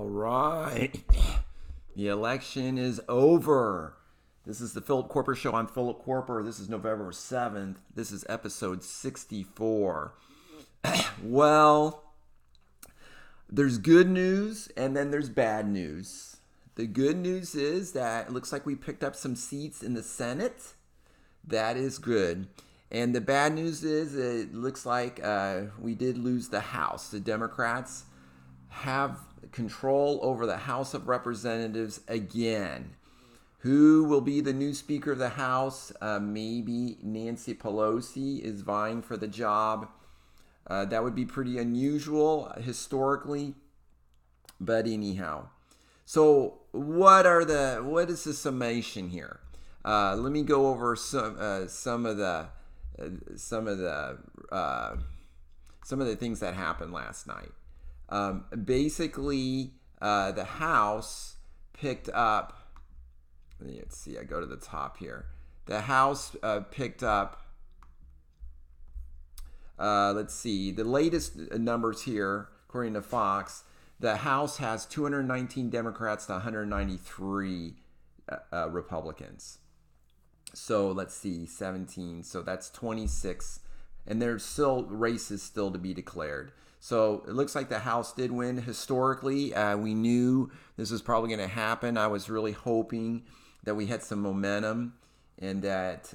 All right. The election is over. This is the Philip Koerper Show. I'm Philip Koerper. This is November 7th. This is episode 64. Well, there's good news and then there's bad news. The good news is that it looks like we picked up some seats in the Senate. That is good. And the bad news is it looks like we did lose the House. The Democrats have control over the House of Representatives again. Who will be the new Speaker of the House? Maybe Nancy Pelosi is vying for the job. That would be pretty unusual historically. But anyhow. So what is the summation here? Let me go over some of the things that happened last night. Basically, the House picked up. Let's see. I go to the top here. The House picked up. Let's see. The latest numbers here, according to Fox, the House has 219 Democrats to 193 Republicans. So let's see, 17. So that's 26. And there's still races still to be declared. So it looks like the House did win historically. We knew this was probably going to happen. I was really hoping that we had some momentum and that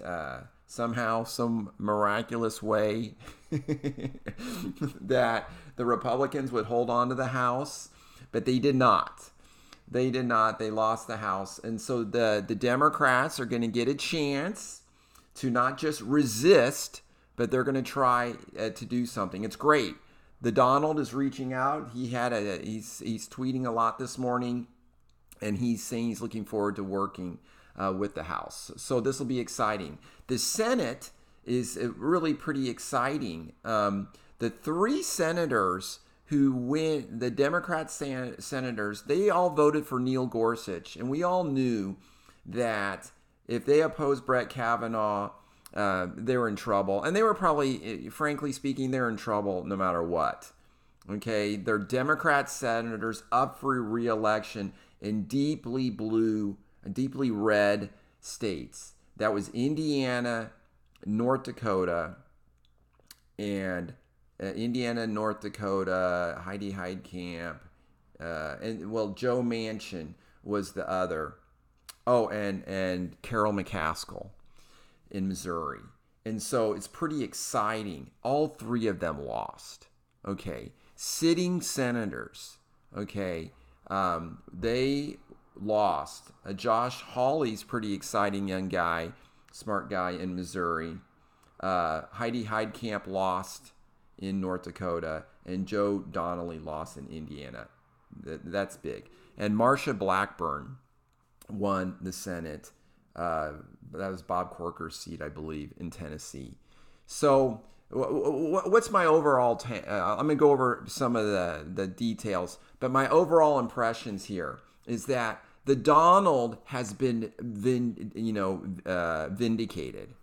somehow, some miraculous way that the Republicans would hold on to the House. But they did not. They did not. They lost the House. And so the Democrats are going to get a chance to not just resist, but they're going to try to do something. It's great. The Donald is reaching out. He's tweeting a lot this morning, and he's saying he's looking forward to working with the House. So this will be exciting. The Senate is really pretty exciting. The three senators who win, the Democrat senators, they all voted for Neil Gorsuch. And we all knew that if they opposed Brett Kavanaugh, they were in trouble. And they were probably, frankly speaking, they're in trouble no matter what. Okay, they're Democrat senators up for re-election in deeply blue, deeply red states. That was Indiana, North Dakota, and North Dakota, Heidi Heitkamp, and Joe Manchin was the other. Oh, and Carol McCaskill in Missouri. And so it's pretty exciting. All three of them lost. Okay. Sitting senators. Okay. They lost. Josh Hawley's pretty exciting young guy, smart guy in Missouri. Heidi Heitkamp lost in North Dakota, and Joe Donnelly lost in Indiana. That's big. And Marsha Blackburn won the Senate. That was Bob Corker's seat, I believe, in Tennessee. So what's my overall... I'm going to go over some of the details, but my overall impressions here is that the Donald has been vindicated,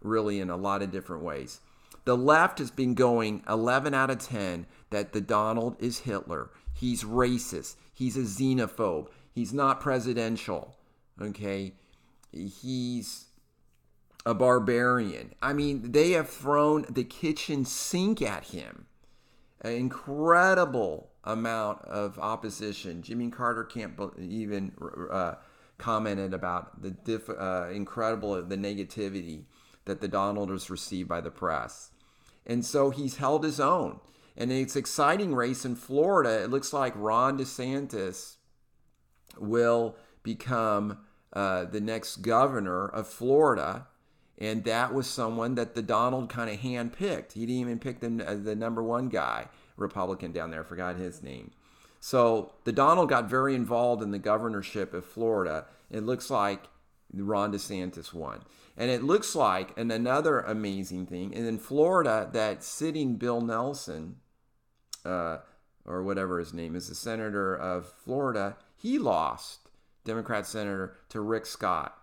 really, in a lot of different ways. The left has been going 11 out of 10 that the Donald is Hitler. He's racist. He's a xenophobe. He's not presidential. Okay? He's a barbarian. I mean, they have thrown the kitchen sink at him. An incredible amount of opposition. Jimmy Carter can't even commented about the incredible the negativity that the Donald has received by the press. And so he's held his own. And it's an exciting race in Florida. It looks like Ron DeSantis will become the next governor of Florida. And that was someone that the Donald kind of handpicked. He didn't even pick the number one guy, Republican down there. I forgot his name. So the Donald got very involved in the governorship of Florida. It looks like Ron DeSantis won. And it looks like, and another amazing thing, and in Florida, that sitting Bill Nelson, or whatever his name is, the senator of Florida, he lost, Democrat senator, to Rick Scott.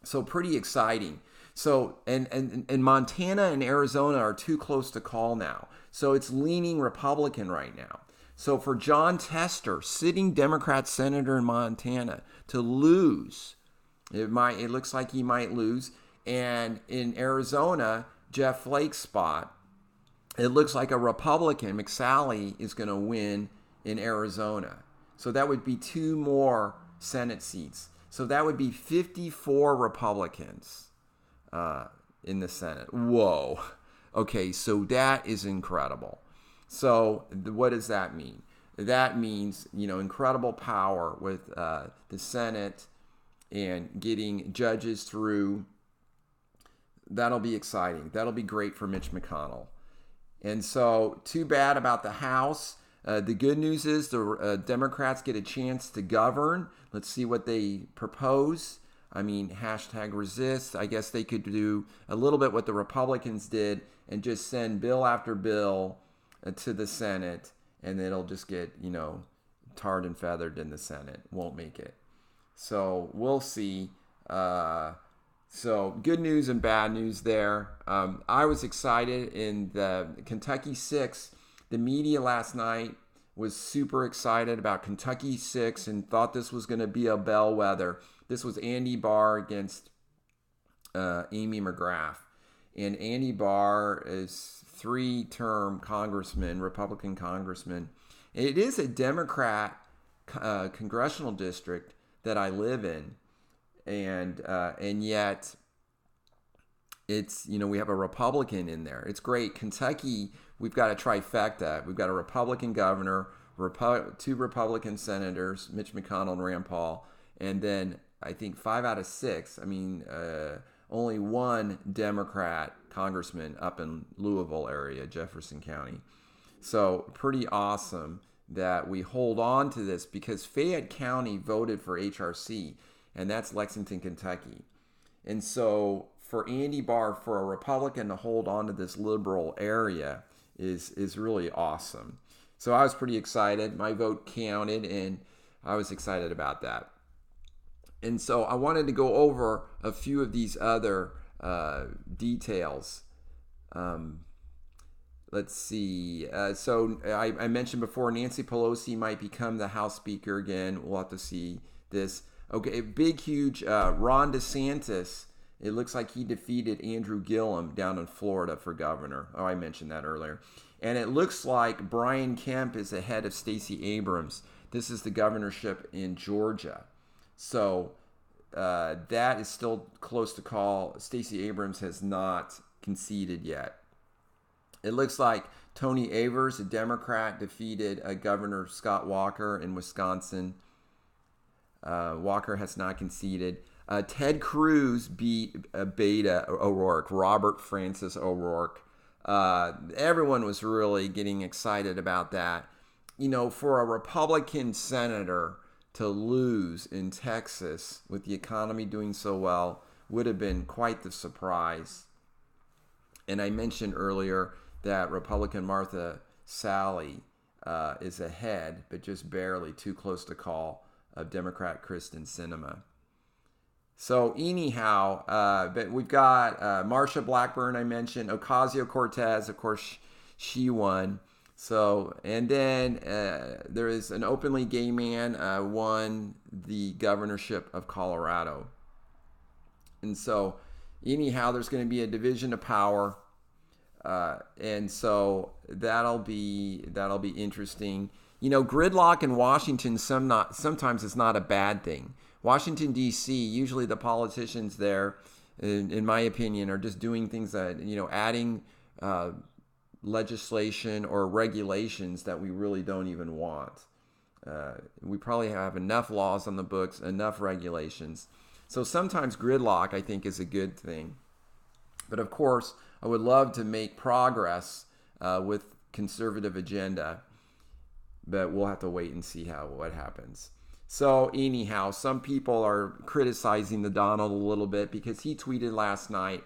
So pretty exciting. So, and Montana and Arizona are too close to call now. So it's leaning Republican right now. So for John Tester, sitting Democrat senator in Montana, to lose, it looks like he might lose. And in Arizona, Jeff Flake's spot, it looks like a Republican, McSally, is going to win in Arizona. So that would be 2 more Senate seats. So that would be 54 Republicans in the Senate. Whoa. Okay, so that is incredible. So what does that mean? That means, incredible power with the Senate and getting judges through. That'll be exciting. That'll be great for Mitch McConnell. And so, too bad about the House. The good news is the Democrats get a chance to govern. Let's see what they propose. #resist. I guess they could do a little bit what the Republicans did and just send bill after bill to the Senate, and it'll just get, tarred and feathered in the Senate. Won't make it. So we'll see. So good news and bad news there. I was excited in the Kentucky 6. The media last night was super excited about Kentucky 6 and thought this was going to be a bellwether. This was Andy Barr against Amy McGrath. And Andy Barr is 3-term congressman, Republican congressman. It is a Democrat congressional district that I live in. And yet it's, we have a Republican in there. It's great. Kentucky, we've got a trifecta. We've got a Republican governor, 2 Republican senators, Mitch McConnell and Rand Paul, and then I think 5 out of 6. Only 1 Democrat congressman up in Louisville area, Jefferson County. So pretty awesome that we hold on to this because Fayette County voted for HRC. And that's Lexington, Kentucky. And so for Andy Barr, for a Republican to hold on to this liberal area is really awesome. So I was pretty excited. My vote counted, and I was excited about that. And so I wanted to go over a few of these other details. Let's see. So I mentioned before, Nancy Pelosi might become the House Speaker again. We'll have to see this. Okay, big, huge Ron DeSantis. It looks like he defeated Andrew Gillum down in Florida for governor. Oh, I mentioned that earlier. And it looks like Brian Kemp is ahead of Stacey Abrams. This is the governorship in Georgia. So that is still close to call. Stacey Abrams has not conceded yet. It looks like Tony Evers, a Democrat, defeated Governor Scott Walker in Wisconsin. Walker has not conceded. Ted Cruz beat Beto O'Rourke, Robert Francis O'Rourke. Everyone was really getting excited about that. For a Republican senator to lose in Texas with the economy doing so well would have been quite the surprise. And I mentioned earlier that Republican Martha Sally is ahead, but just barely, too close to call, of Democrat Kristen Sinema. So anyhow, but we've got Marsha Blackburn, I mentioned, Ocasio-Cortez, of course, she won. So, and then there is an openly gay man won the governorship of Colorado. And so anyhow, there's going to be a division of power. And so that'll be interesting. Gridlock in Washington sometimes is not a bad thing. Washington, D.C., usually the politicians there, in my opinion, are just doing things that, adding legislation or regulations that we really don't even want. We probably have enough laws on the books, enough regulations. So sometimes gridlock, I think, is a good thing. But of course, I would love to make progress with conservative agenda. But we'll have to wait and see what happens. So anyhow, some people are criticizing the Donald a little bit because he tweeted last night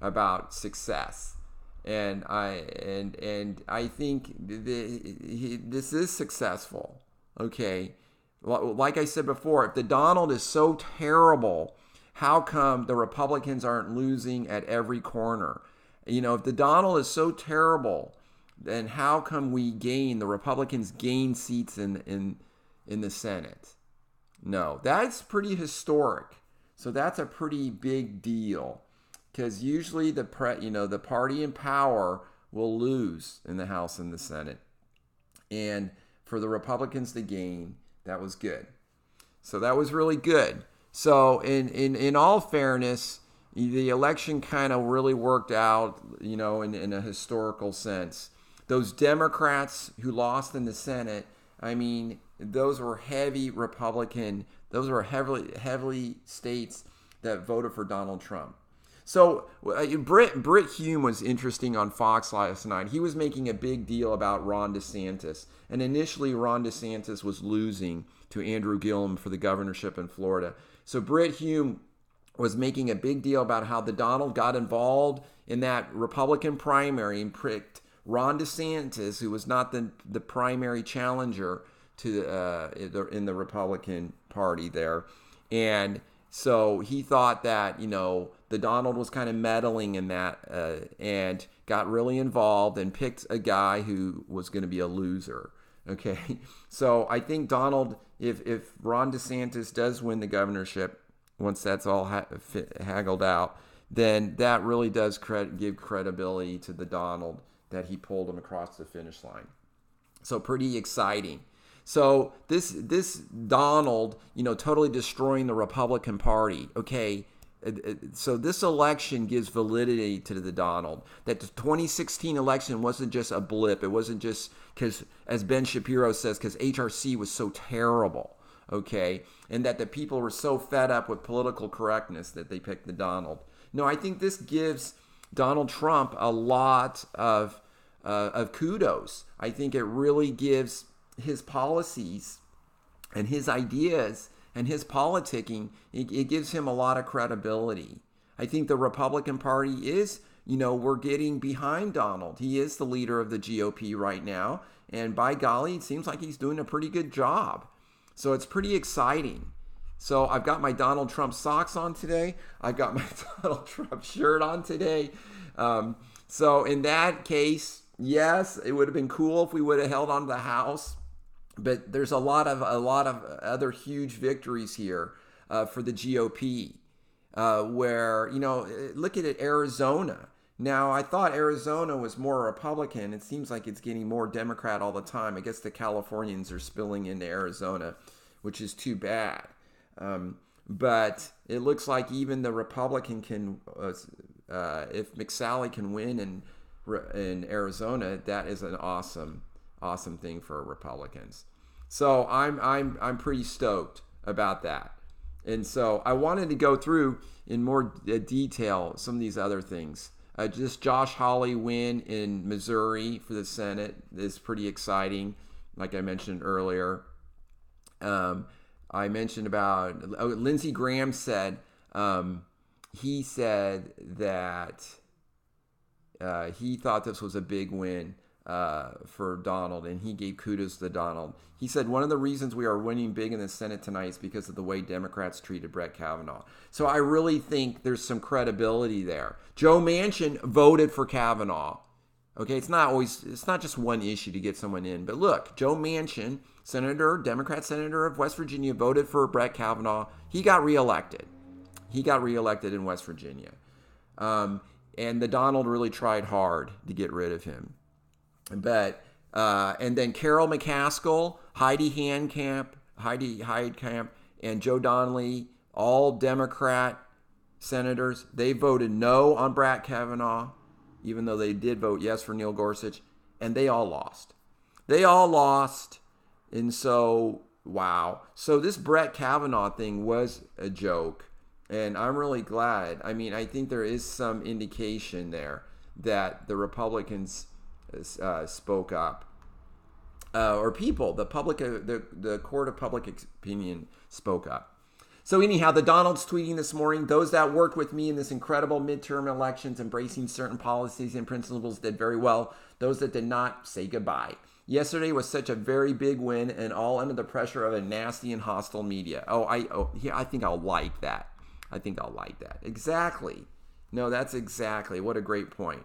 about success, and I think this is successful. Okay, like I said before, if the Donald is so terrible, how come the Republicans aren't losing at every corner? If the Donald is so terrible, then how come the Republicans gain seats in the Senate? No, that's pretty historic. So that's a pretty big deal, because usually the party in power will lose in the House and the Senate, and for the Republicans to gain, that was good. So that was really good. So in all fairness, the election kind of really worked out, in a historical sense. Those Democrats who lost in the Senate, I mean, those were heavy Republican. Those were heavily states that voted for Donald Trump. So Britt Hume was interesting on Fox last night. He was making a big deal about Ron DeSantis. And initially, Ron DeSantis was losing to Andrew Gillum for the governorship in Florida. So Britt Hume was making a big deal about how the Donald got involved in that Republican primary and pricked Ron DeSantis, who was not the primary challenger in the Republican Party there. And so he thought that, the Donald was kind of meddling in that and got really involved and picked a guy who was going to be a loser. Okay. So I think Donald, if Ron DeSantis does win the governorship, once that's all haggled out, then that really does give credibility to the Donald that he pulled him across the finish line. So pretty exciting. So this Donald, totally destroying the Republican Party. Okay, so this election gives validity to the Donald. That the 2016 election wasn't just a blip. It wasn't just because, as Ben Shapiro says, because HRC was so terrible. Okay, and that the people were so fed up with political correctness that they picked the Donald. No, I think this gives Donald Trump a lot of kudos. I think it really gives his policies and his ideas and his politicking, it gives him a lot of credibility. I think the Republican Party is, we're getting behind Donald. He is the leader of the GOP right now. And by golly, it seems like he's doing a pretty good job. So it's pretty exciting. So I've got my Donald Trump socks on today. I've got my Donald Trump shirt on today. So in that case, yes, it would have been cool if we would have held on to the House. But there's a lot of other huge victories here for the GOP, where, look at it, Arizona. Now, I thought Arizona was more Republican. It seems like it's getting more Democrat all the time. I guess the Californians are spilling into Arizona, which is too bad. But it looks like even the Republican can, if McSally can win in Arizona, that is an awesome thing for Republicans. So I'm pretty stoked about that. And so I wanted to go through in more detail some of these other things. Just Josh Hawley win in Missouri for the Senate is pretty exciting, like I mentioned earlier. I mentioned about Lindsey Graham said he said that he thought this was a big win for Donald, and he gave kudos to Donald. He said one of the reasons we are winning big in the Senate tonight is because of the way Democrats treated Brett Kavanaugh. So I really think there's some credibility there. Joe Manchin voted for Kavanaugh. Okay, it's not just one issue to get someone in, but look, Joe Manchin, Democrat senator of West Virginia, voted for Brett Kavanaugh. He got reelected. In West Virginia. And the Donald really tried hard to get rid of him. But and then Carol McCaskill, Heidi Heitkamp, and Joe Donnelly, all Democrat senators, they voted no on Brett Kavanaugh, even though they did vote yes for Neil Gorsuch, and they all lost. And so, wow. So this Brett Kavanaugh thing was a joke, and I'm really glad. I mean, I think there is some indication there that the Republicans spoke up, or people, the court of public opinion spoke up. So anyhow, the Donald's tweeting this morning, those that worked with me in this incredible midterm elections, embracing certain policies and principles, did very well. Those that did not, say goodbye. Yesterday was such a very big win, and all under the pressure of a nasty and hostile media. I think I'll like that. Exactly. No, that's exactly. What a great point.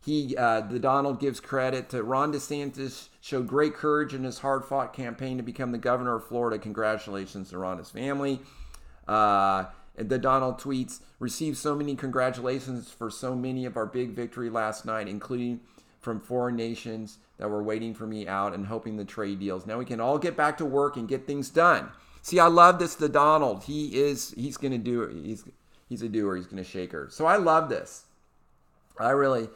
The Donald gives credit to Ron DeSantis, showed great courage in his hard-fought campaign to become the governor of Florida. Congratulations to Ron and his family. The Donald tweets, received so many congratulations for so many of our big victory last night, including from foreign nations that were waiting for me out and hoping the trade deals. Now we can all get back to work and get things done. See, I love this, the Donald. He's going to do it. He's a doer. He's going to shake her. So I love this. I really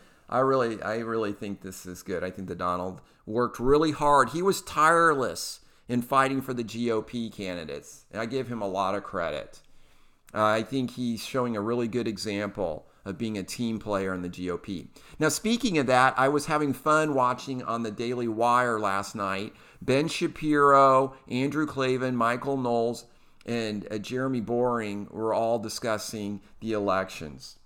think this is good. I think the Donald worked really hard. He was tireless in fighting for the GOP candidates. And I give him a lot of credit. I think he's showing a really good example of being a team player in the GOP. Now, speaking of that, I was having fun watching on the Daily Wire last night. Ben Shapiro, Andrew Klavan, Michael Knowles, and Jeremy Boring were all discussing the elections.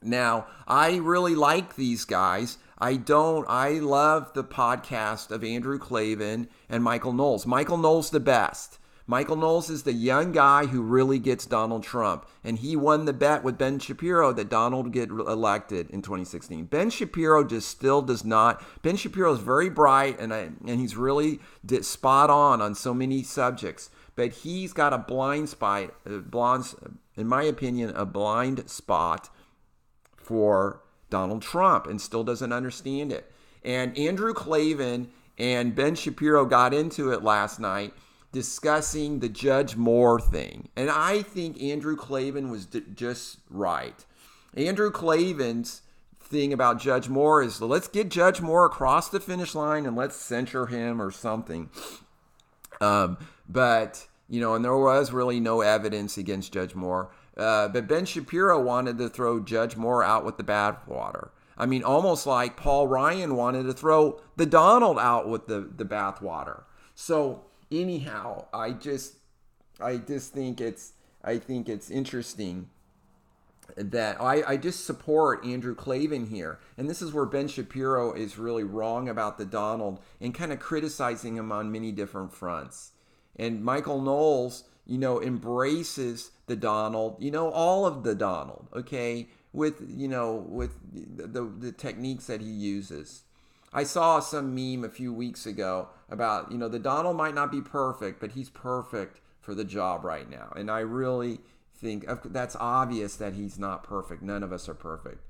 Now, I really like these guys. I love the podcast of Andrew Klavan and Michael Knowles. Michael Knowles the best. Michael Knowles is the young guy who really gets Donald Trump. And he won the bet with Ben Shapiro that Donald would get elected in 2016. Ben Shapiro just still does not. Ben Shapiro is very bright and he's really spot on so many subjects. But he's got a blind spot, in my opinion, a blind spot for Donald Trump and still doesn't understand it. And Andrew Klavan and Ben Shapiro got into it last night discussing the Judge Moore thing. And I think Andrew Klavan was just right. Andrew Klavan's thing about Judge Moore is, let's get Judge Moore across the finish line and let's censure him or something. But, and there was really no evidence against Judge Moore. But Ben Shapiro wanted to throw Judge Moore out with the bathwater. I mean, almost like Paul Ryan wanted to throw the Donald out with the bathwater. So anyhow, I just think it's interesting that I just support Andrew Klavan here. And this is where Ben Shapiro is really wrong about the Donald and kind of criticizing him on many different fronts. And Michael Knowles, embraces the Donald, all of the Donald, okay, with the techniques that he uses. I saw some meme a few weeks ago about, the Donald might not be perfect, but he's perfect for the job right now. And I really think that's obvious that he's not perfect. None of us are perfect.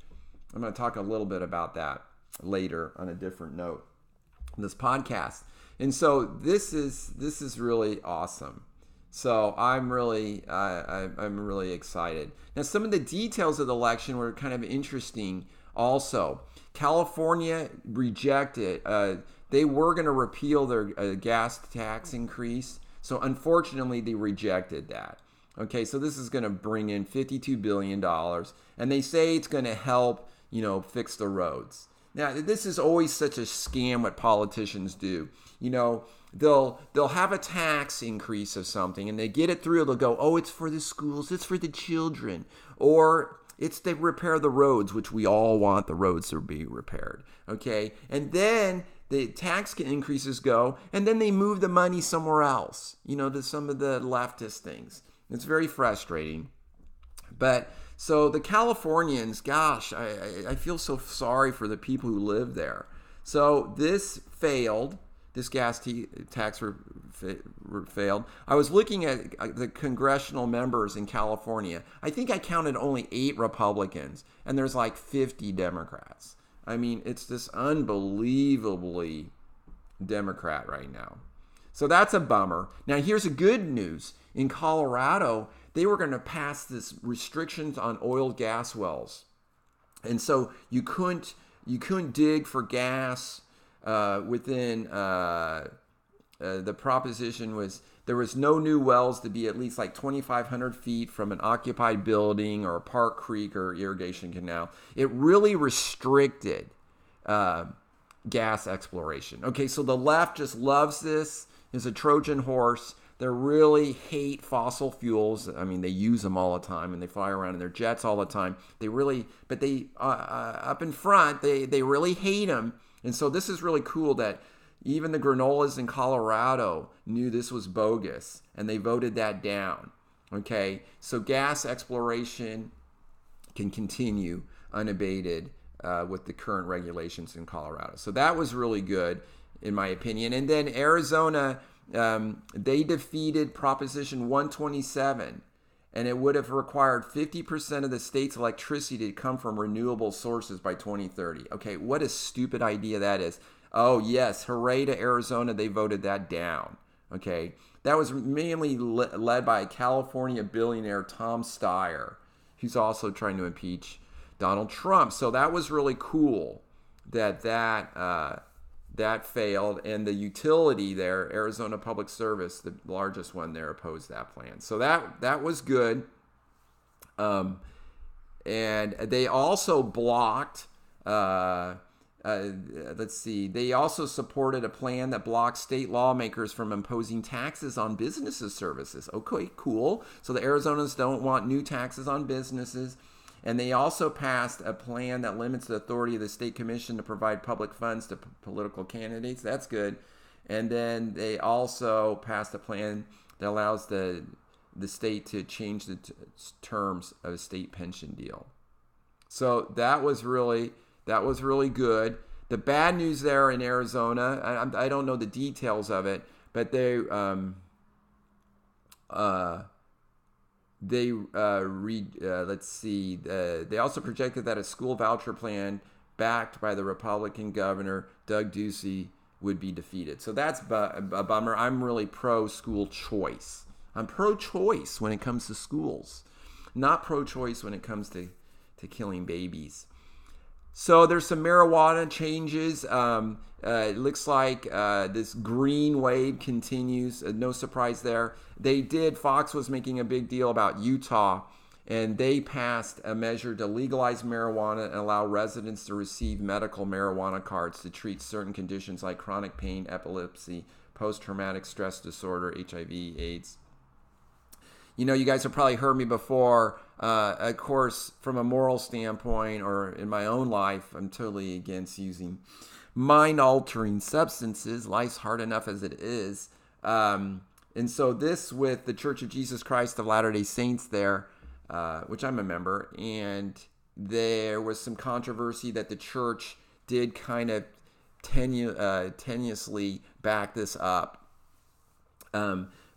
I'm going to talk a little bit about that later on a different note in this podcast. And so this is really awesome. So I'm really excited. Now, some of the details of the election were kind of interesting also. California rejected. They were going to repeal their gas tax increase. So unfortunately, they rejected that. Okay, so this is going to bring in $52 billion. And they say it's going to help, fix the roads. Now, this is always such a scam what politicians do. They'll have a tax increase of something and they get it through. They'll go, oh, it's for the schools, it's for the children, or it's to repair the roads, which we all want the roads to be repaired. Okay, and then the tax increases go, and then they move the money somewhere else. To some of the leftist things. It's very frustrating, but. So the Californians, gosh, I feel so sorry for the people who live there. So this failed. This gas tax failed. I was looking at the congressional members in California. I think I counted only 8 Republicans, and there's like 50 Democrats. I mean, it's just unbelievably Democrat right now. So that's a bummer. Now, here's a good news. In Colorado, they were going to pass this restrictions on oil gas wells. And so you couldn't dig for gas within the proposition was there was no new wells to be at least like 2,500 feet from an occupied building or a park creek or irrigation canal. It really restricted gas exploration. Okay, so the left just loves this. It's a Trojan horse. They really hate fossil fuels. I mean, they use them all the time and they fly around in their jets all the time. But they up in front, they really hate them. And so this is really cool that even the granolas in Colorado knew this was bogus and they voted that down. Okay, so gas exploration can continue unabated with the current regulations in Colorado. So that was really good, in my opinion. And then Arizona, they defeated Proposition 127, and it would have required 50% of the state's electricity to come from renewable sources by 2030. Okay, what a stupid idea that is. Oh, yes, hooray to Arizona. They voted that down. Okay, that was mainly led by California billionaire Tom Steyer, who's also trying to impeach Donald Trump. So that was really cool that failed. And the utility there, Arizona Public Service, the largest one there, opposed that plan. So that was good. And they also blocked, they also supported a plan that blocked state lawmakers from imposing taxes on businesses' services. Okay, cool. So the Arizonans don't want new taxes on businesses. And they also passed a plan that limits the authority of the state commission to provide public funds to political candidates. That's good. And then they also passed a plan that allows the state to change the terms of a state pension deal. So that was really good. The bad news there in Arizona, I don't know the details of it, but they also projected that a school voucher plan backed by the Republican governor, Doug Ducey, would be defeated. So that's a bummer. I'm really pro-school choice. I'm pro-choice when it comes to schools, not pro-choice when it comes to killing babies. So there's some marijuana changes. It looks like this green wave continues. No surprise there. Fox was making a big deal about Utah, and they passed a measure to legalize marijuana and allow residents to receive medical marijuana cards to treat certain conditions like chronic pain, epilepsy, post-traumatic stress disorder, HIV, AIDS. You know, you guys have probably heard me before. Of course, from a moral standpoint or in my own life, I'm totally against using mind-altering substances. Life's hard enough as it is. And so this with the Church of Jesus Christ of Latter-day Saints there, which I'm a member, and there was some controversy that the church did kind of tenuously back this up.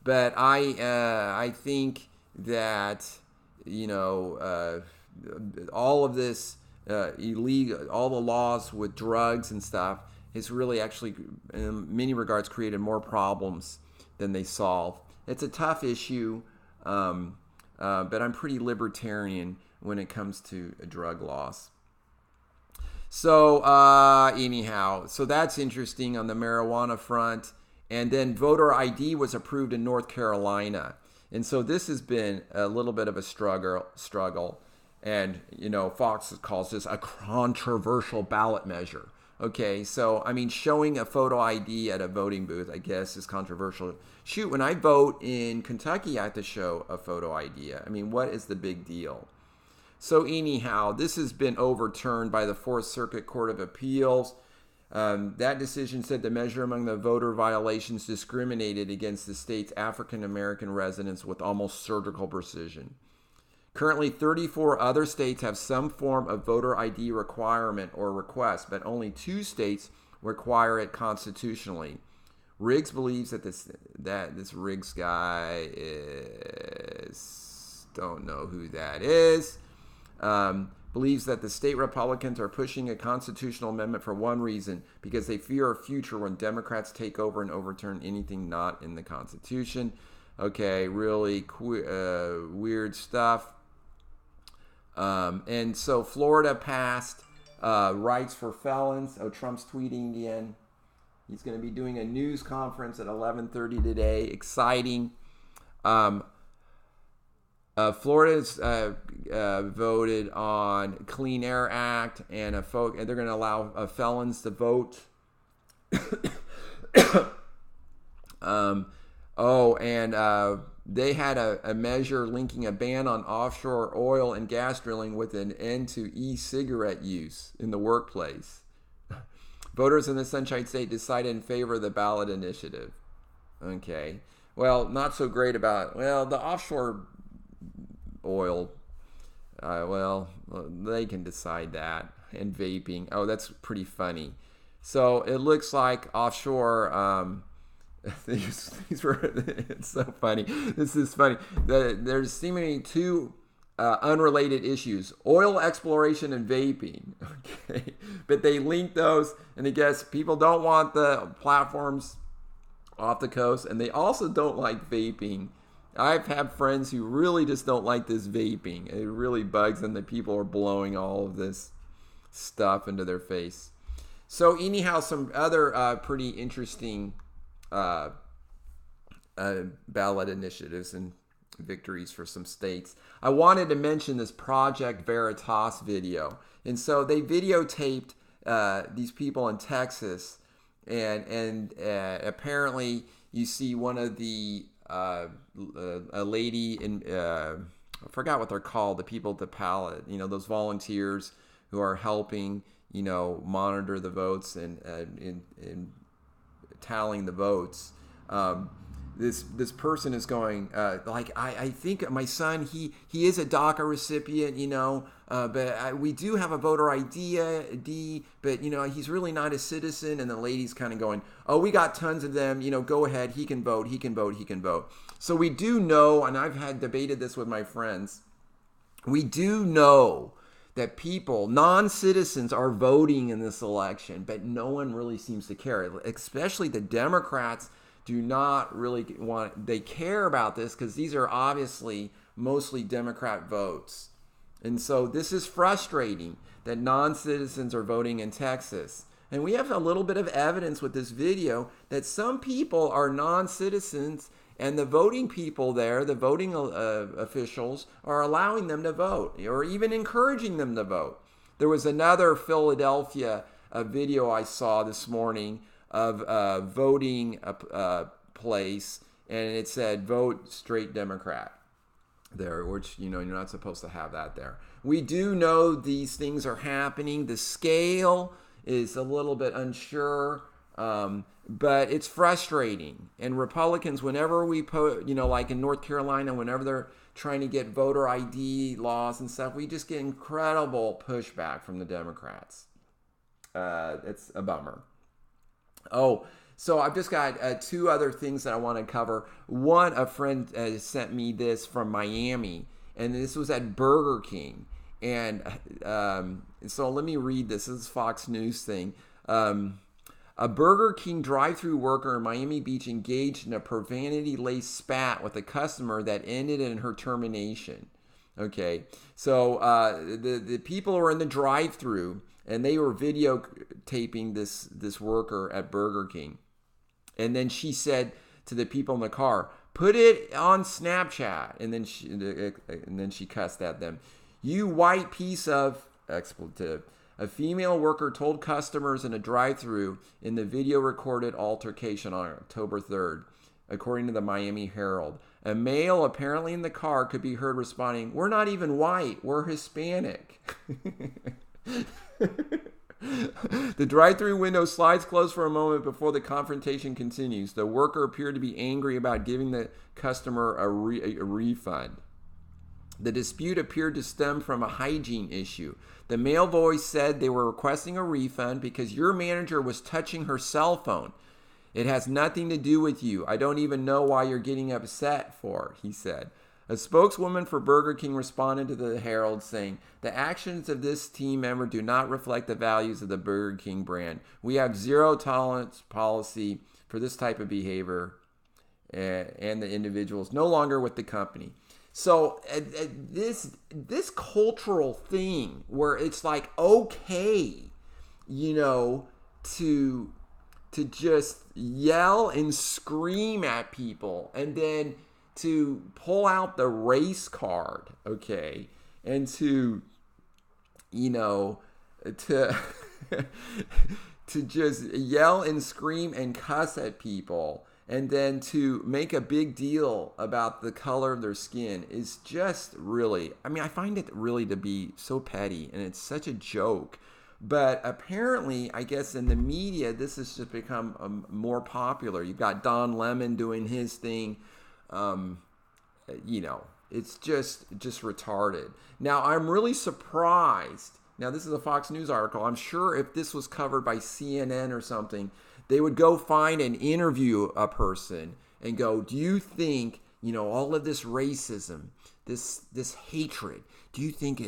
But I think that, you know, all of this illegal, all the laws with drugs and stuff has really actually, in many regards, created more problems than they solve. It's a tough issue, but I'm pretty libertarian when it comes to drug laws. So anyhow, so that's interesting on the marijuana front. And then voter ID was approved in North Carolina. And so this has been a little bit of a struggle. And, you know, Fox calls this a controversial ballot measure. Okay, so, I mean, showing a photo ID at a voting booth, I guess, is controversial. Shoot, when I vote in Kentucky, I have to show a photo ID. I mean, what is the big deal? So anyhow, this has been overturned by the Fourth Circuit Court of Appeals. That decision said the measure among the voter violations discriminated against the state's African-American residents with almost surgical precision. Currently, 34 other states have some form of voter ID requirement or request, but only 2 states require it constitutionally. Riggs believes that this Riggs guy don't know who that is, believes that the state Republicans are pushing a constitutional amendment for one reason, because they fear a future when Democrats take over and overturn anything not in the Constitution. Okay, really weird stuff. And so Florida passed rights for felons. Oh, Trump's tweeting again. He's going to be doing a news conference at 11:30 today. Exciting. Florida's voted on Clean Air Act, and they're going to allow felons to vote. They had a measure linking a ban on offshore oil and gas drilling with an end to e-cigarette use in the workplace. Voters in the Sunshine State decided in favor of the ballot initiative. Okay. Well, not so great about, the offshore oil Well, they can decide that. And vaping. Oh, that's pretty funny. So it looks like offshore. These were. It's so funny. This is funny. There's seemingly two unrelated issues: oil exploration and vaping. Okay, but they link those, and I guess people don't want the platforms off the coast, and they also don't like vaping. I've had friends who really just don't like this vaping. It really bugs them that people are blowing all of this stuff into their face. So anyhow, some other pretty interesting ballot initiatives and victories for some states. I wanted to mention this Project Veritas video. And so they videotaped these people in Texas, and apparently you see one of the a lady in I forgot what they're called, the people at the ballot, those volunteers who are helping monitor the votes and tallying the votes. This person is going I think my son, he is a DACA recipient, but we do have a voter ID, but he's really not a citizen. And the lady's kind of going, oh, we got tons of them, go ahead, he can vote. So we do know, and I've had debated this with my friends, we do know that people, non-citizens, are voting in this election, but no one really seems to care, especially the Democrats. Do not really they care about this because these are obviously mostly Democrat votes. And so this is frustrating that non-citizens are voting in Texas. And we have a little bit of evidence with this video that some people are non-citizens, and the voting people there, the voting officials, are allowing them to vote or even encouraging them to vote. There was another Philadelphia video I saw this morning of a voting place, and it said vote straight Democrat there, which you're not supposed to have that there. We do know these things are happening. The scale is a little bit unsure, but it's frustrating. And Republicans, whenever we put, like in North Carolina, whenever they're trying to get voter ID laws and stuff, we just get incredible pushback from the Democrats. It's a bummer. Oh, so I've just got two other things that I want to cover. One, a friend sent me this from Miami, and this was at Burger King. And so let me read this. This is Fox News thing. A Burger King drive-thru worker in Miami Beach engaged in a profanity-laced spat with a customer that ended in her termination. Okay, so the people were in the drive-thru, and they were videotaping this worker at Burger King. And then she said to the people in the car, "Put it on Snapchat." And then she cussed at them. "You white piece of expletive." A female worker told customers in a drive-thru in the video recorded altercation on October 3rd, according to the Miami Herald. A male apparently in the car could be heard responding, "We're not even white, we're Hispanic." The drive-thru window slides closed for a moment before the confrontation continues. The worker appeared to be angry about giving the customer a refund. The dispute appeared to stem from a hygiene issue. The male voice said they were requesting a refund because your manager was touching her cell phone. "It has nothing to do with you. I don't even know why you're getting upset for," he said. A spokeswoman for Burger King responded to the Herald saying, "The actions of this team member do not reflect the values of the Burger King brand. We have zero tolerance policy for this type of behavior, and the individual is no longer with the company." So this cultural thing where it's like okay, to just yell and scream at people, and then to pull out the race card, okay, and to to just yell and scream and cuss at people, and then to make a big deal about the color of their skin is just really, I find it really to be so petty, and it's such a joke. But apparently, I guess in the media, this has just become more popular. You've got Don Lemon doing his thing. It's just retarded. Now, I'm really surprised. Now, this is a Fox News article. I'm sure if this was covered by CNN or something, they would go find and interview a person and go, do you think, all of this racism, this hatred, do you think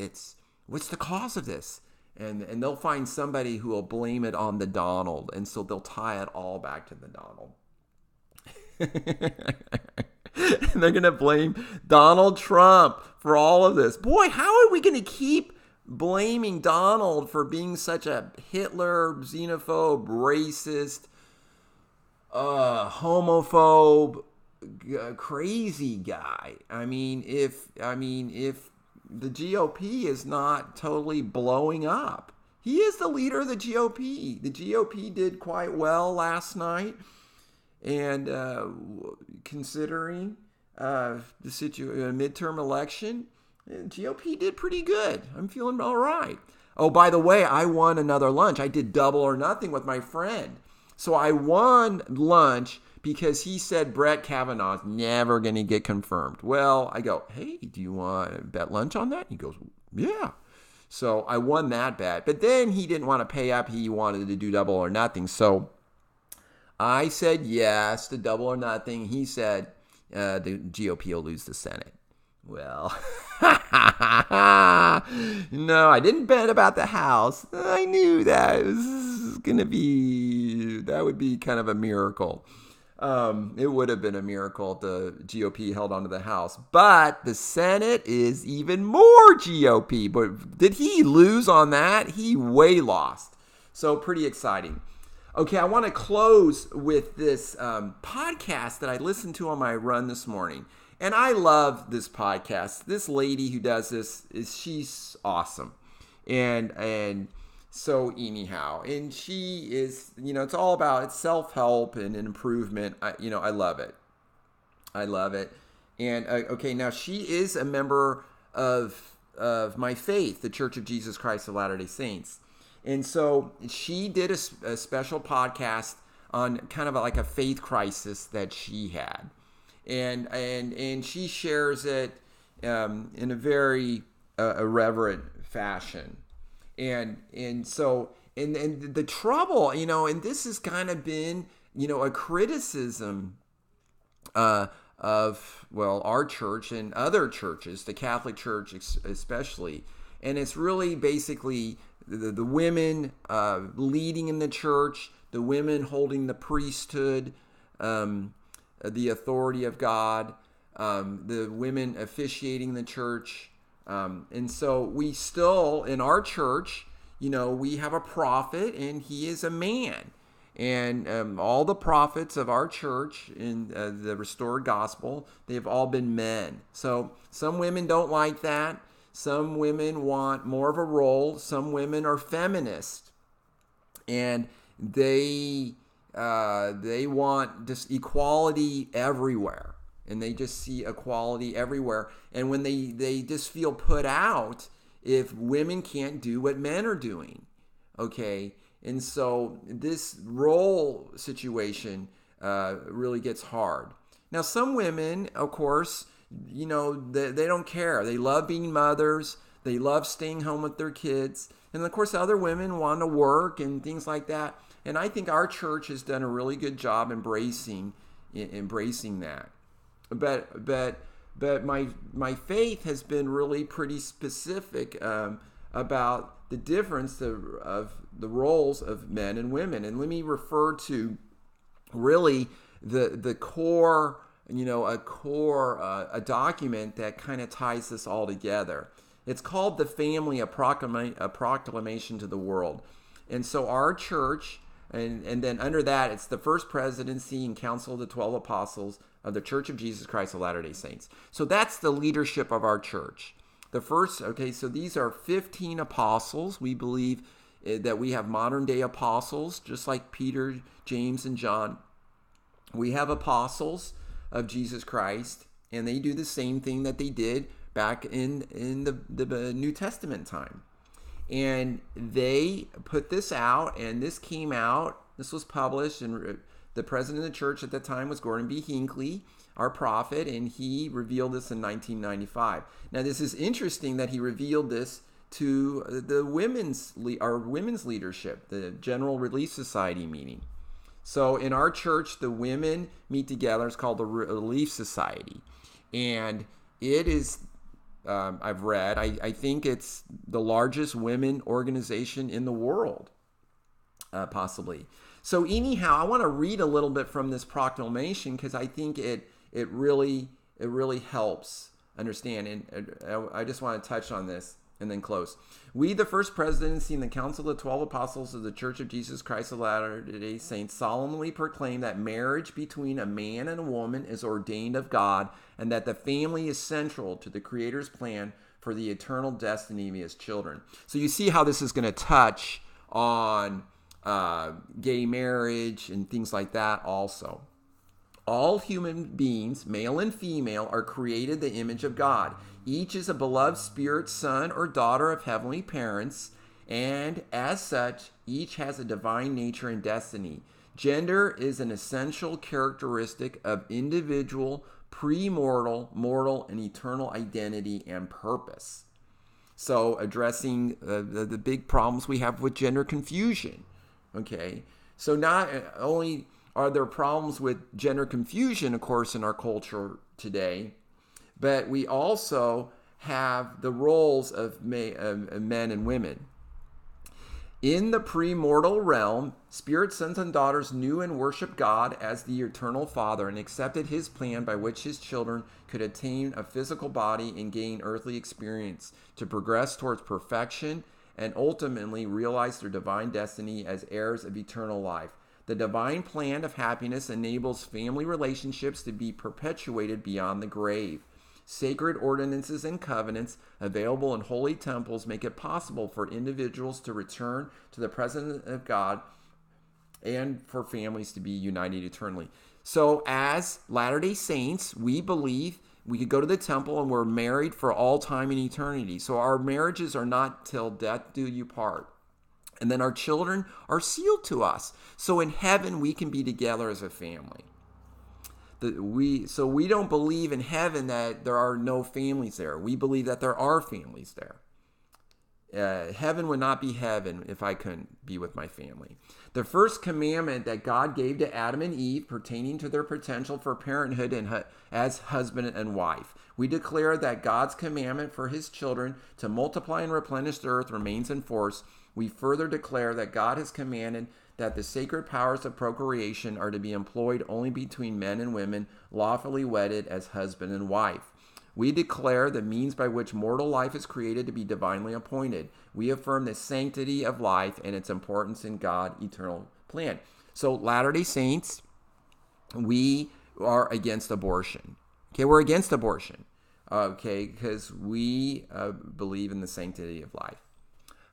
what's the cause of this? And they'll find somebody who will blame it on the Donald. And so they'll tie it all back to the Donald. And they're going to blame Donald Trump for all of this. Boy, how are we going to keep blaming Donald for being such a Hitler, xenophobe, racist, homophobe, crazy guy? I mean, if the GOP is not totally blowing up, he is the leader of the GOP. The GOP did quite well last night. And considering the midterm election, GOP did pretty good. I'm feeling all right. Oh, by the way, I won another lunch. I did double or nothing with my friend. So I won lunch because he said Brett Kavanaugh's never going to get confirmed. Well, I go, hey, do you want to bet lunch on that? He goes, yeah. So I won that bet. But then he didn't want to pay up. He wanted to do double or nothing. So I said yes to double or nothing. He said the GOP will lose the Senate. Well, no, I didn't bet about the House. I knew that that would be kind of a miracle. It would have been a miracle if the GOP held on to the House. But the Senate is even more GOP. But did he lose on that? He way lost. So pretty exciting. Okay, I want to close with this podcast that I listened to on my run this morning. And I love this podcast. This lady who does this, she's awesome. And so anyhow, and she is, it's all about self-help and improvement. I love it. I love it. And okay, now she is a member of my faith, the Church of Jesus Christ of Latter-day Saints. And so she did a special podcast on kind of like a faith crisis that she had. And she shares it in a very irreverent fashion. And so the trouble, and this has kind of been, a criticism of, our church and other churches, the Catholic Church especially. And it's really basically the women leading in the church, the women holding the priesthood, the authority of God, the women officiating the church. And so we still, in our church, we have a prophet, and he is a man. And all the prophets of our church in the restored gospel, they've all been men. So some women don't like that. Some women want more of a role. Some women are feminist, and they want just equality everywhere, and they just see equality everywhere. And when they just feel put out if women can't do what men are doing, okay? And so this role situation really gets hard. Now, some women, of course, they don't care. They love being mothers. They love staying home with their kids. And of course, other women want to work and things like that. And I think our church has done a really good job embracing that. But my faith has been really pretty specific about the difference of the roles of men and women. And let me refer to really the core, a document that kind of ties this all together. It's called The Family, a Proclamation to the World. And so our church, and then under that, it's the First Presidency and Council of the 12 Apostles of the Church of Jesus Christ of Latter-day Saints. So that's the leadership of our church. So these are 15 apostles. We believe that we have modern day apostles, just like Peter, James, and John. We have apostles of Jesus Christ, and they do the same thing that they did back in the New Testament time. And they put this out, and this came out. This was published, and the president of the church at the time was Gordon B. Hinckley. our prophet, and he revealed this in 1995. Now, this is interesting that he revealed this to the women's leadership, the General Relief Society meeting. So in our church, the women meet together. It's called the Relief Society. And it is, I've read, I think it's the largest women organization in the world, possibly. So anyhow, I want to read a little bit from this proclamation because I think it really helps understand. And I just want to touch on this and then close. We, the First Presidency and the Council of the 12 Apostles of the Church of Jesus Christ of Latter-day Saints, solemnly proclaim that marriage between a man and a woman is ordained of God, and that the family is central to the Creator's plan for the eternal destiny of his children. So you see how this is going to touch on gay marriage and things like that also. All human beings, male and female, are created the image of God. Each is a beloved spirit, son or daughter of heavenly parents, and as such, each has a divine nature and destiny. Gender is an essential characteristic of individual, pre-mortal, mortal, and eternal identity and purpose. So addressing the big problems we have with gender confusion. Okay, so not only are there problems with gender confusion, of course, in our culture today, but we also have the roles of men and women. In the pre-mortal realm, spirit sons and daughters knew and worshiped God as the eternal Father and accepted his plan by which his children could attain a physical body and gain earthly experience to progress towards perfection and ultimately realize their divine destiny as heirs of eternal life. The divine plan of happiness enables family relationships to be perpetuated beyond the grave. Sacred ordinances and covenants available in holy temples make it possible for individuals to return to the presence of God and for families to be united eternally. So as Latter-day Saints, we believe we could go to the temple and we're married for all time and eternity. So our marriages are not till death do you part. And then our children are sealed to us. So in heaven, we can be together as a family. So we don't believe in heaven that there are no families there. We believe that there are families there. Heaven would not be heaven if I couldn't be with my family. The first commandment that God gave to Adam and Eve pertaining to their potential for parenthood and as husband and wife. We declare that God's commandment for his children to multiply and replenish the earth remains in force. We further declare that God has commanded that the sacred powers of procreation are to be employed only between men and women lawfully wedded as husband and wife. We declare the means by which mortal life is created to be divinely appointed. We affirm the sanctity of life and its importance in God's eternal plan. So Latter-day Saints, we are against abortion. Okay, we're against abortion. Okay, because we believe in the sanctity of life.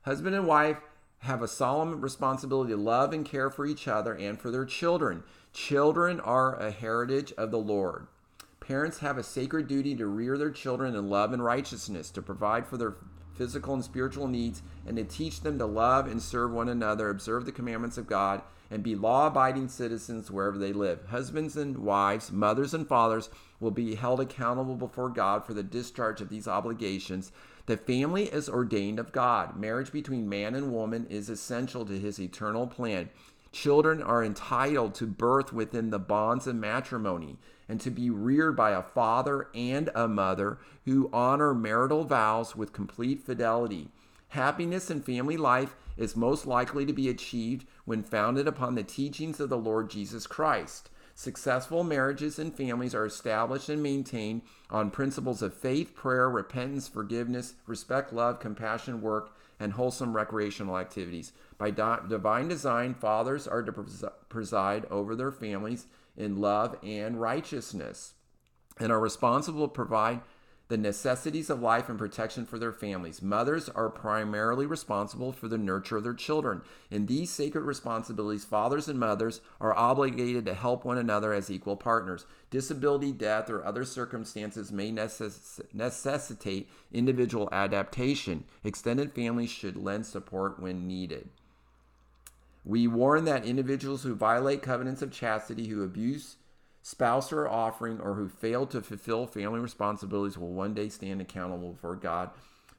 Husband and wife have a solemn responsibility to love and care for each other and for their children. Children are a heritage of the Lord. Parents have a sacred duty to rear their children in love and righteousness, to provide for their physical and spiritual needs, and to teach them to love and serve one another, observe the commandments of God, and be law-abiding citizens wherever they live. Husbands and wives, mothers and fathers will be held accountable before God for the discharge of these obligations. The family is ordained of God. Marriage between man and woman is essential to his eternal plan. Children are entitled to birth within the bonds of matrimony and to be reared by a father and a mother who honor marital vows with complete fidelity. Happiness in family life is most likely to be achieved when founded upon the teachings of the Lord Jesus Christ. Successful marriages and families are established and maintained on principles of faith, prayer, repentance, forgiveness, respect, love, compassion, work, and wholesome recreational activities. By divine design, fathers are to preside over their families in love and righteousness, and are responsible to provide the necessities of life and protection for their families. Mothers are primarily responsible for the nurture of their children. In these sacred responsibilities, fathers and mothers are obligated to help one another as equal partners. Disability, death, or other circumstances may necessitate individual adaptation. Extended families should lend support when needed. We warn that individuals who violate covenants of chastity, who abuse spouse or offering, or who fail to fulfill family responsibilities will one day stand accountable before God.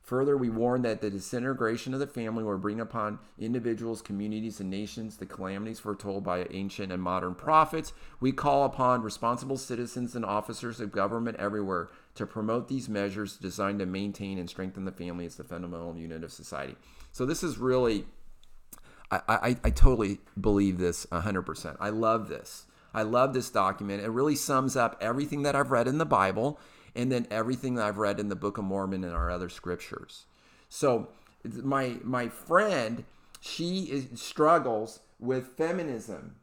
Further, we warn that the disintegration of the family will bring upon individuals, communities, and nations the calamities foretold by ancient and modern prophets. We call upon responsible citizens and officers of government everywhere to promote these measures designed to maintain and strengthen the family as the fundamental unit of society. So this is really, I totally believe this 100%. I love this. I love this document. It really sums up everything that I've read in the Bible, and then everything that I've read in the Book of Mormon and our other scriptures. So my friend, struggles with feminism,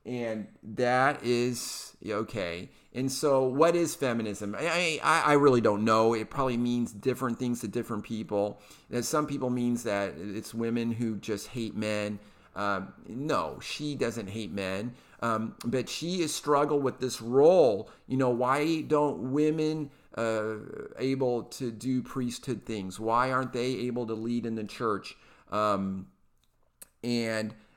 and that is okay. And so what is feminism? I really don't know. It probably means different things to different people. Some people means that it's women who just hate men. No, she doesn't hate men. But she has struggled with this role. Why don't women able to do priesthood things? Why aren't they able to lead in the church? And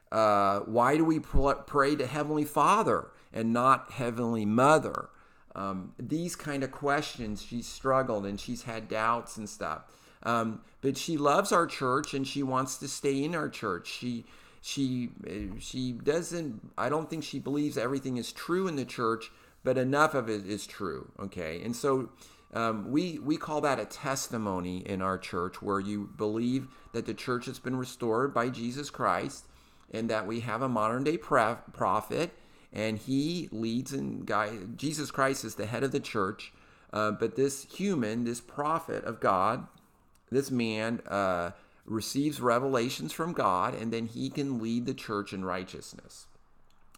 why do we pray to Heavenly Father and not Heavenly Mother? These kind of questions she's struggled, and she's had doubts and stuff. But she loves our church, and she wants to stay in our church. She doesn't, I don't think she believes everything is true in the church, but enough of it is true, okay? And so we call that a testimony in our church, where you believe that the church has been restored by Jesus Christ, and that we have a modern day prophet, and he leads and guides. Jesus Christ is the head of the church, but this prophet of God, this man, receives revelations from God, and then he can lead the church in righteousness.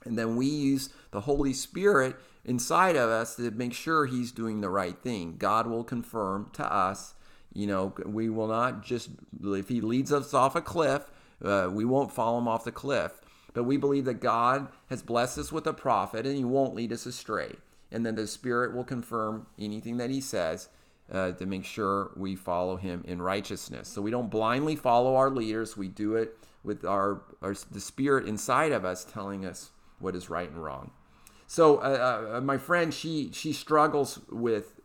And then we use the Holy Spirit inside of us to make sure he's doing the right thing. God will confirm to us, we will not just, if he leads us off a cliff, we won't follow him off the cliff. But we believe that God has blessed us with a prophet, and he won't lead us astray. And then the Spirit will confirm anything that he says, to make sure we follow him in righteousness. So we don't blindly follow our leaders. We do it with the Spirit inside of us telling us what is right and wrong. So my friend, she struggles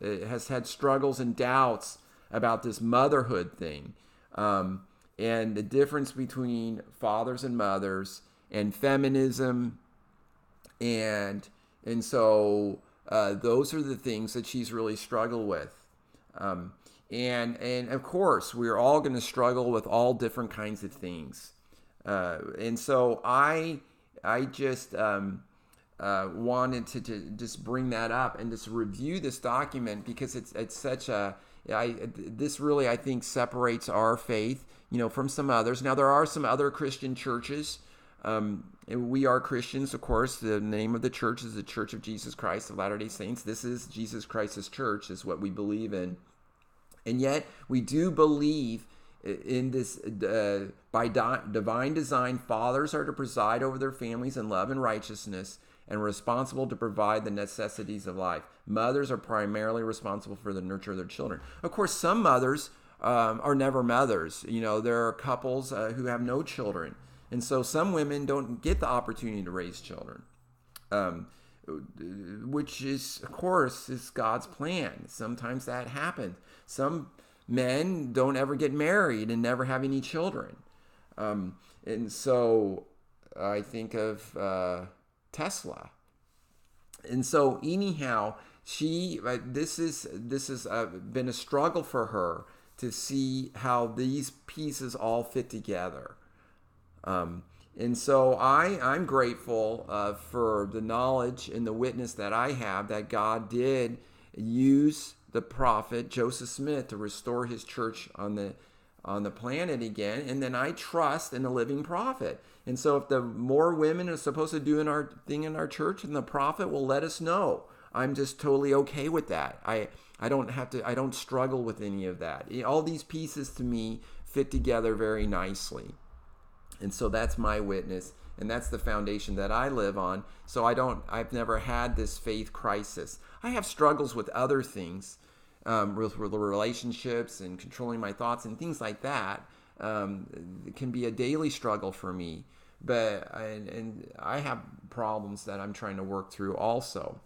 has had struggles and doubts about this motherhood thing, and the difference between fathers and mothers, and feminism, and so those are the things that she's really struggled with. And of course, we're all going to struggle with all different kinds of things. And so I just wanted to just bring that up and just review this document, because it's such this really, I think, separates our faith, from some others. Now, there are some other Christian churches. We are Christians, of course. The name of the church is the Church of Jesus Christ of Latter-day Saints. This is Jesus Christ's church, is what we believe in. And yet, we do believe in this, by divine design, fathers are to preside over their families in love and righteousness, and responsible to provide the necessities of life. Mothers are primarily responsible for the nurture of their children. Of course, some mothers are never mothers. There are couples who have no children. And so some women don't get the opportunity to raise children, which is, of course, is God's plan. Sometimes that happens. Some men don't ever get married and never have any children. And so I think of Tesla. And so anyhow, this has been a struggle for her to see how these pieces all fit together. And so I'm grateful for the knowledge and the witness that I have that God did use the prophet Joseph Smith to restore his church on the planet again. And then I trust in the living prophet. And so if the more women are supposed to do our thing in our church, and the prophet will let us know, I'm just totally okay with that. I don't struggle with any of that. All these pieces to me fit together very nicely. And so that's my witness, and that's the foundation that I live on. So I've never had this faith crisis. I have struggles with other things, with relationships and controlling my thoughts and things like that. It can be a daily struggle for me, and I have problems that I'm trying to work through also.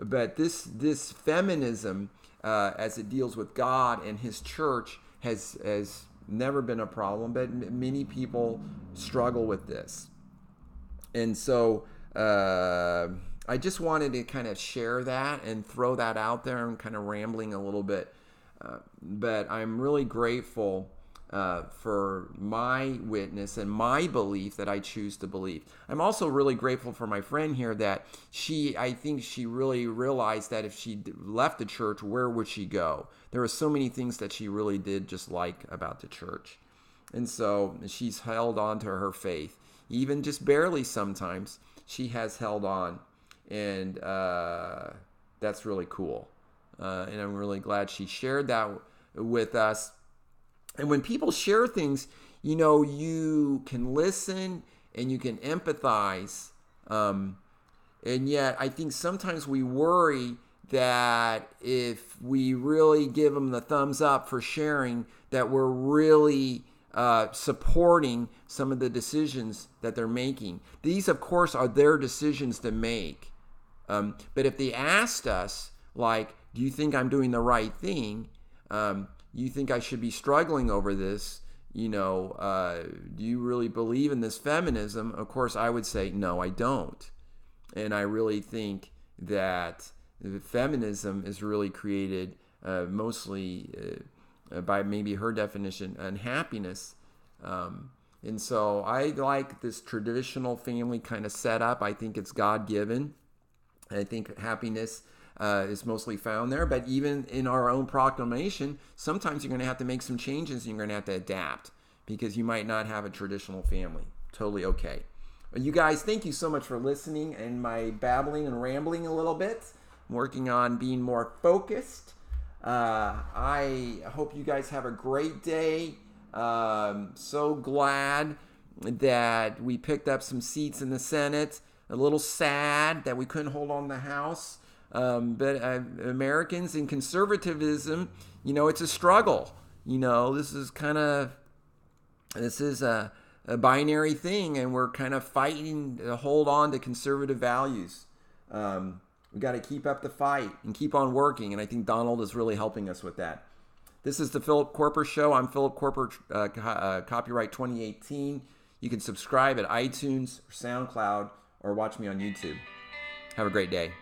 But this feminism, as it deals with God and His church, has never been a problem. But many people struggle with this, and so I just wanted to kind of share that and throw that out there. I'm kind of rambling a little bit, but I'm really grateful for my witness and my belief that I choose to believe. I'm also really grateful for my friend here that I think she really realized that if she left the church, where would she go? There were so many things that she really did just like about the church. And so she's held on to her faith, even just barely sometimes. She has held on, and that's really cool. And I'm really glad she shared that with us. And when people share things, you can listen and you can empathize. And yet I think sometimes we worry that if we really give them the thumbs up for sharing, that we're really supporting some of the decisions that they're making. These, of course, are their decisions to make. But if they asked us, like, do you think I'm doing the right thing? You think I should be struggling over this? Do you really believe in this feminism? Of course, I would say, no, I don't. And I really think that feminism is really created mostly by maybe her definition, unhappiness. And so I like this traditional family kind of setup. I think it's God-given. I think happiness is mostly found there. But even in our own proclamation, sometimes you're going to have to make some changes and you're going to have to adapt because you might not have a traditional family. Totally okay. Well, you guys, thank you so much for listening and my babbling and rambling a little bit. I'm working on being more focused. I hope you guys have a great day. So glad that we picked up some seats in the Senate. A little sad that we couldn't hold on the House. But Americans and conservatism, it's a struggle. This is a binary thing, and we're kind of fighting to hold on to conservative values. We got to keep up the fight and keep on working, and I think Donald is really helping us with that. This is the Philip Koerper Show. I'm Philip Koerper, copyright 2018. You can subscribe at iTunes or SoundCloud or watch me on YouTube. Have a great day.